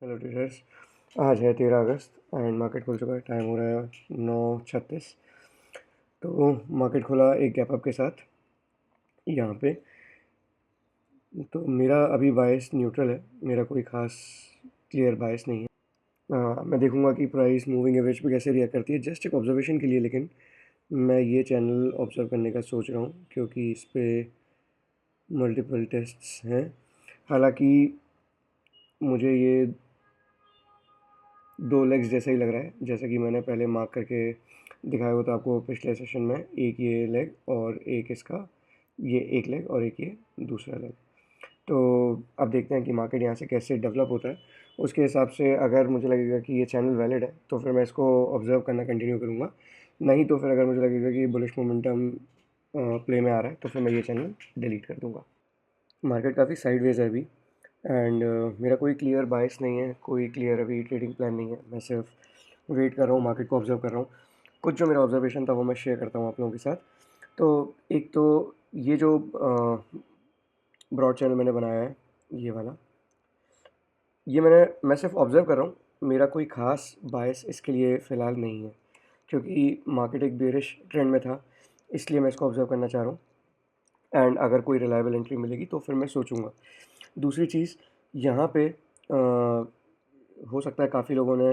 Hello traders. आज है 13 अगस्त and market खुल चुका है। टाइम हो रहा है 9:36। तो मार्केट खुला एक गैप अप के साथ यहाँ पे। तो मेरा अभी बायस न्यूट्रल है, मेरा कोई ख़ास क्लियर बायस नहीं है। मैं देखूँगा कि प्राइस मूविंग एवरेज पे कैसे रिएक्ट करती है, जस्ट एक ऑब्जर्वेशन के लिए। लेकिन मैं ये चैनल ऑब्ज़र्व करने का सोच रहा हूँ क्योंकि इस पे मल्टीपल टेस्ट्स हैं। हालांकि मुझे ये दो लेग्स जैसा ही लग रहा है, जैसे कि मैंने पहले मार्क करके दिखाया हुआ था आपको पिछले सेशन में। एक ये लेग और एक इसका, ये एक लेग और एक ये दूसरा लेग। तो अब देखते हैं कि मार्केट यहाँ से कैसे डेवलप होता है। उसके हिसाब से अगर मुझे लगेगा कि ये चैनल वैलिड है तो फिर मैं इसको ऑब्जर्व करना कंटिन्यू करूँगा। नहीं तो फिर अगर मुझे लगेगा कि बुलिश मोमेंटम प्ले में आ रहा है तो फिर मैं ये चैनल डिलीट कर दूँगा। मार्केट काफ़ी साइडवेज है अभी एंड मेरा कोई क्लियर बायस नहीं है, कोई क्लियर अभी ट्रेडिंग प्लान नहीं है। मैं सिर्फ वेट कर रहा हूँ, मार्केट को ऑब्जर्व कर रहा हूँ। कुछ जो मेरा ऑब्जर्वेशन था वो मैं शेयर करता हूँ आप लोगों के साथ। तो एक तो ये जो ब्रॉड चैनल मैंने बनाया है, ये वाला, ये मैं सिर्फ ऑब्जर्व कर रहा हूँ। मेरा कोई ख़ास बायस इसके लिए फ़िलहाल नहीं है क्योंकि मार्केट एक बेरिश ट्रेंड में था, इसलिए मैं इसको ऑब्जर्व करना चाह रहा हूँ। एंड अगर कोई रिलायबल एंट्री मिलेगी तो फिर मैं सोचूंगा। दूसरी चीज़ यहाँ पे हो सकता है काफ़ी लोगों ने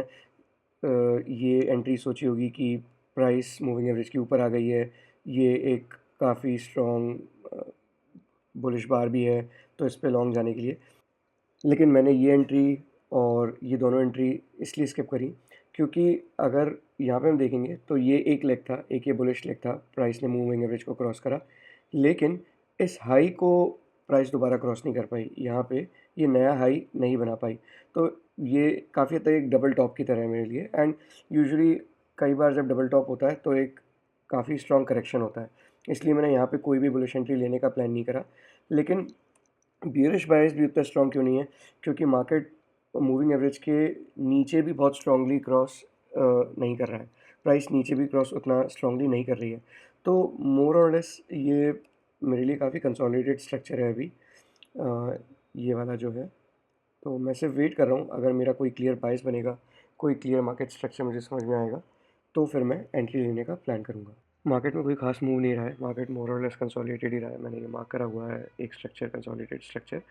ये एंट्री सोची होगी कि प्राइस मूविंग एवरेज के ऊपर आ गई है, ये एक काफ़ी स्ट्रॉन्ग बुलिश बार भी है, तो इस पे लॉन्ग जाने के लिए। लेकिन मैंने ये एंट्री और ये दोनों एंट्री इसलिए स्किप करी क्योंकि अगर यहाँ पे हम देखेंगे तो ये एक लेग था, एक ये बुलिश लेग था, प्राइस ने मूविंग एवरेज को क्रॉस करा, लेकिन इस हाई को प्राइस दोबारा क्रॉस नहीं कर पाई। यहाँ पे ये नया हाई नहीं बना पाई। तो ये काफ़ी हद तक एक डबल टॉप की तरह है मेरे लिए। एंड यूजुअली कई बार जब डबल टॉप होता है तो एक काफ़ी स्ट्रॉन्ग करेक्शन होता है, इसलिए मैंने यहाँ पे कोई भी बुलिश एंट्री लेने का प्लान नहीं करा। लेकिन बियरिश बायस भी उतना स्ट्रॉन्ग क्यों नहीं है, क्योंकि मार्केट मूविंग एवरेज के नीचे भी बहुत स्ट्रांगली क्रॉस नहीं कर रहा है। प्राइस नीचे भी क्रॉस उतना स्ट्रांगली नहीं कर रही है। तो मोर और लेस ये मेरे लिए काफ़ी कंसोलिडेटेड स्ट्रक्चर है अभी, ये वाला जो है। तो मैं सिर्फ वेट कर रहा हूँ, अगर मेरा कोई क्लियर बायस बनेगा, कोई क्लियर मार्केट स्ट्रक्चर मुझे समझ में आएगा तो फिर मैं एंट्री लेने का प्लान करूँगा। मार्केट में कोई खास मूव नहीं रहा है, मार्केट मोर और लेस कंसोलिडेटेड ही रहा है। मैंने ये मार्क करा हुआ है एक स्ट्रक्चर, कंसोलिडेटेड स्ट्रक्चर।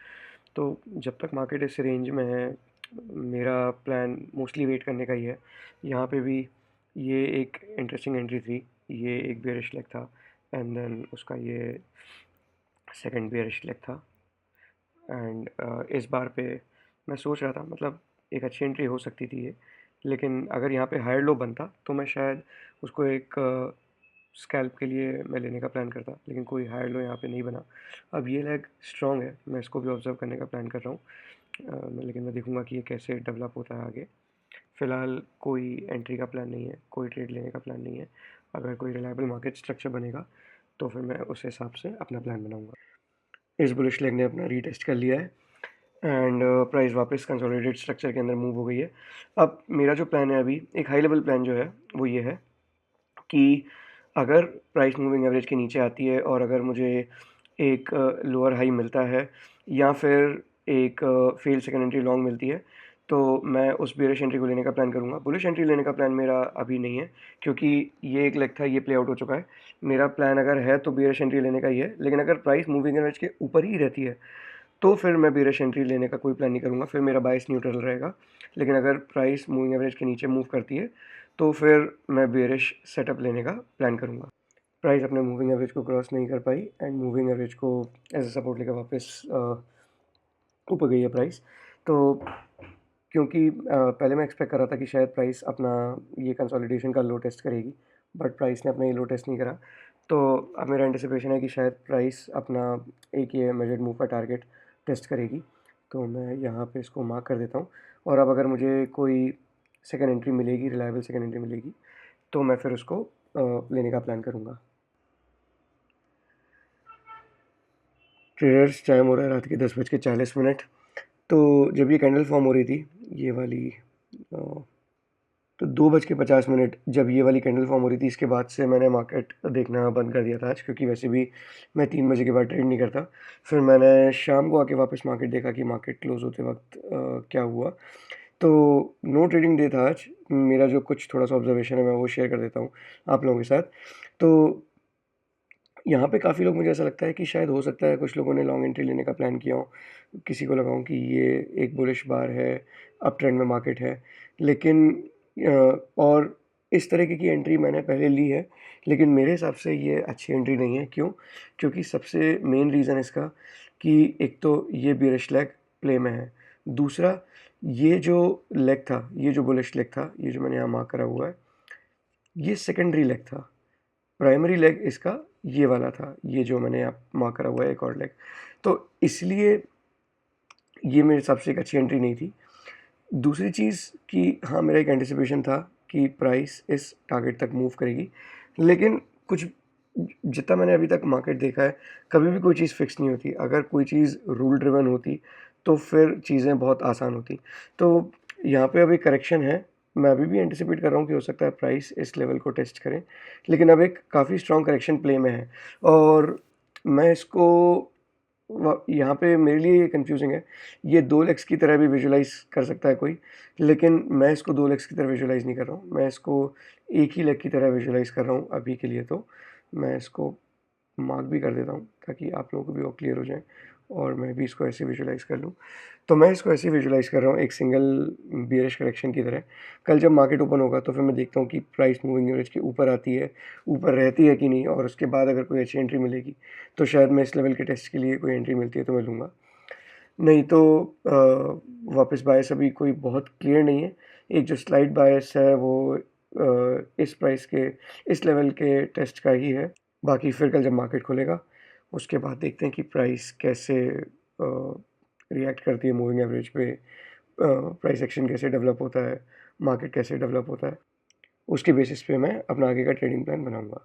तो जब तक मार्केट इस रेंज में है, मेरा प्लान मोस्टली वेट करने का ही है। यहाँ पे भी ये एक इंटरेस्टिंग एंट्री थी, ये एक बेयरिश लेग था एंड देन उसका ये सेकंड बेयरिश लेग था। एंड इस बार पे मैं सोच रहा था, मतलब एक अच्छी एंट्री हो सकती थी ये, लेकिन अगर यहाँ पे हायर लो बनता तो मैं शायद उसको एक स्कैल्प के लिए मैं लेने का प्लान करता, लेकिन कोई हायर लो यहाँ पे नहीं बना। अब ये लेग स्ट्रॉन्ग है, मैं इसको भी ऑब्जर्व करने का प्लान कर रहा हूँ। लेकिन मैं देखूँगा कि ये कैसे डेवलप होता है आगे। फ़िलहाल कोई एंट्री का प्लान नहीं है, कोई ट्रेड लेने का प्लान नहीं है। अगर कोई रिलायबल मार्केट स्ट्रक्चर बनेगा तो फिर मैं उस हिसाब से अपना प्लान बनाऊँगा। इस बुलिश लेग ने अपना रीटेस्ट कर लिया है एंड प्राइस वापस कंसोलिडेटेड स्ट्रक्चर के अंदर मूव हो गई है। अब मेरा जो प्लान है अभी, एक हाई लेवल प्लान जो है वो ये है कि अगर प्राइस मूविंग एवरेज के नीचे आती है और अगर मुझे एक लोअर हाई मिलता है या फिर एक फेल सेकंड एंट्री लॉन्ग मिलती है, तो मैं उस बेरिश एंट्री को लेने का प्लान करूँगा। बुलिश एंट्री लेने का प्लान मेरा अभी नहीं है क्योंकि ये एक लेग था, ये प्ले आउट हो चुका है। मेरा प्लान अगर है तो बेरिश एंट्री लेने का ही है, लेकिन अगर प्राइस मूविंग एवरेज के ऊपर ही रहती है तो फिर मैं बेरिश एंट्री लेने का कोई प्लान नहीं करूँगा, फिर मेरा बायस न्यूट्रल रहेगा। लेकिन अगर प्राइस मूविंग एवरेज के नीचे मूव करती है तो फिर मैं बेरिश सेटअप लेने का प्लान करूँगा। प्राइस अपने मूविंग एवरेज को क्रॉस नहीं कर पाई एंड मूविंग एवरेज को एज अ सपोर्ट लेकर वापस ऊपर गई है प्राइस। तो क्योंकि पहले मैं एक्सपेक्ट कर रहा था कि शायद प्राइस अपना ये कंसोलिडेशन का लो टेस्ट करेगी, बट प्राइस ने अपना ये लो टेस्ट नहीं करा। तो अब मेरा एंटिसिपेशन है कि शायद प्राइस अपना एक ये मेजर्ड मूव का टारगेट टेस्ट करेगी। तो मैं यहाँ पे इसको मार्क कर देता हूँ और अब अगर मुझे कोई सेकंड एंट्री मिलेगी, रिलायबल सेकंड एंट्री मिलेगी, तो मैं फिर उसको लेने का प्लान करूँगा। ट्रेडर्स, टाइम हो रहा है रात के 10:40। तो जब ये कैंडल फॉर्म हो रही थी, ये वाली, तो 2:50 जब ये वाली कैंडल फॉर्म हो रही थी, इसके बाद से मैंने मार्केट देखना बंद कर दिया था आज, क्योंकि वैसे भी मैं 3 बजे के बाद ट्रेड नहीं करता। फिर मैंने शाम को आके वापस मार्केट देखा कि मार्केट क्लोज होते वक्त क्या हुआ। तो नो ट्रेडिंग डे था आज। मेरा जो कुछ थोड़ा-सा ऑब्ज़र्वेशन है मैं वो शेयर कर देता हूँ आप लोगों के साथ। तो यहाँ पे काफ़ी लोग मुझे ऐसा लगता है कि शायद हो सकता है कुछ लोगों ने लॉन्ग एंट्री लेने का प्लान किया हो। किसी को लगा हो कि ये एक बुलिश बार है, अप ट्रेंड में मार्केट है। लेकिन और इस तरीके की एंट्री मैंने पहले ली है, लेकिन मेरे हिसाब से ये अच्छी एंट्री नहीं है। क्यों? क्योंकि सबसे मेन रीज़न इसका कि एक तो ये बियरिश लेग प्ले में है। दूसरा ये जो लेग था, ये जो बुलिश लेग था, ये जो मैंने यहाँ मार्क करा हुआ है, ये सेकेंडरी लेग था। प्राइमरी लेग इसका ये वाला था, ये जो मैंने यहाँ मार्क करा हुआ है एक और लेग। तो इसलिए ये मेरे हिसाब से एक अच्छी एंट्री नहीं थी। दूसरी चीज़ कि हाँ, मेरा एक एंटिसिपेशन था कि प्राइस इस टारगेट तक मूव करेगी। लेकिन कुछ जितना मैंने अभी तक मार्केट देखा है, कभी भी कोई चीज़ फिक्स नहीं होती। अगर कोई चीज़ रूल ड्रिवन होती, तो फिर चीज़ें बहुत आसान होती। तो यहाँ पे अभी करेक्शन है। मैं अभी भी एंटिसिपेट कर रहा हूँ कि हो सकता है प्राइस इस लेवल को टेस्ट करे। लेकिन अब एक काफ़ी स्ट्रॉन्ग करेक्शन प्ले में है और मैं इसको यहाँ पे मेरे लिए ये कन्फ्यूज़िंग है। ये 2 लेग्स की तरह भी विजुअलाइज़ कर सकता है कोई, लेकिन मैं इसको 2 लेग्स की तरह विजुअलाइज़ नहीं कर रहा हूँ। मैं इसको एक ही लेग की तरह विजुअलाइज़ कर रहा हूँ अभी के लिए तो। मैं इसको मार्क भी कर देता हूँ ताकि आप लोगों को भी वो क्लियर हो जाए और मैं भी इसको ऐसे विजुअलाइज़ कर लूँ। तो मैं इसको ऐसे विजुअलाइज़ कर रहा हूँ एक सिंगल बियरिश करेक्शन की तरह। कल जब मार्केट ओपन होगा तो फिर मैं देखता हूँ कि प्राइस मूविंग एवरेज के ऊपर आती है, ऊपर रहती है कि नहीं, और उसके बाद अगर कोई अच्छी एंट्री मिलेगी तो शायद मैं इस लेवल के टेस्ट के लिए कोई एंट्री मिलती है तो मैं लूँगा। नहीं तो वापस बायस अभी कोई बहुत क्लियर नहीं है। एक जो स्लाइड बायस है वो इस प्राइस के इस लेवल के टेस्ट का ही है। बाकी फिर कल जब मार्केट खुलेगा उसके बाद देखते हैं कि प्राइस कैसे रिएक्ट करती है मूविंग एवरेज पे, प्राइस एक्शन कैसे डेवलप होता है, मार्केट कैसे डेवलप होता है। उसके बेसिस पे मैं अपना आगे का ट्रेडिंग प्लान बनाऊँगा।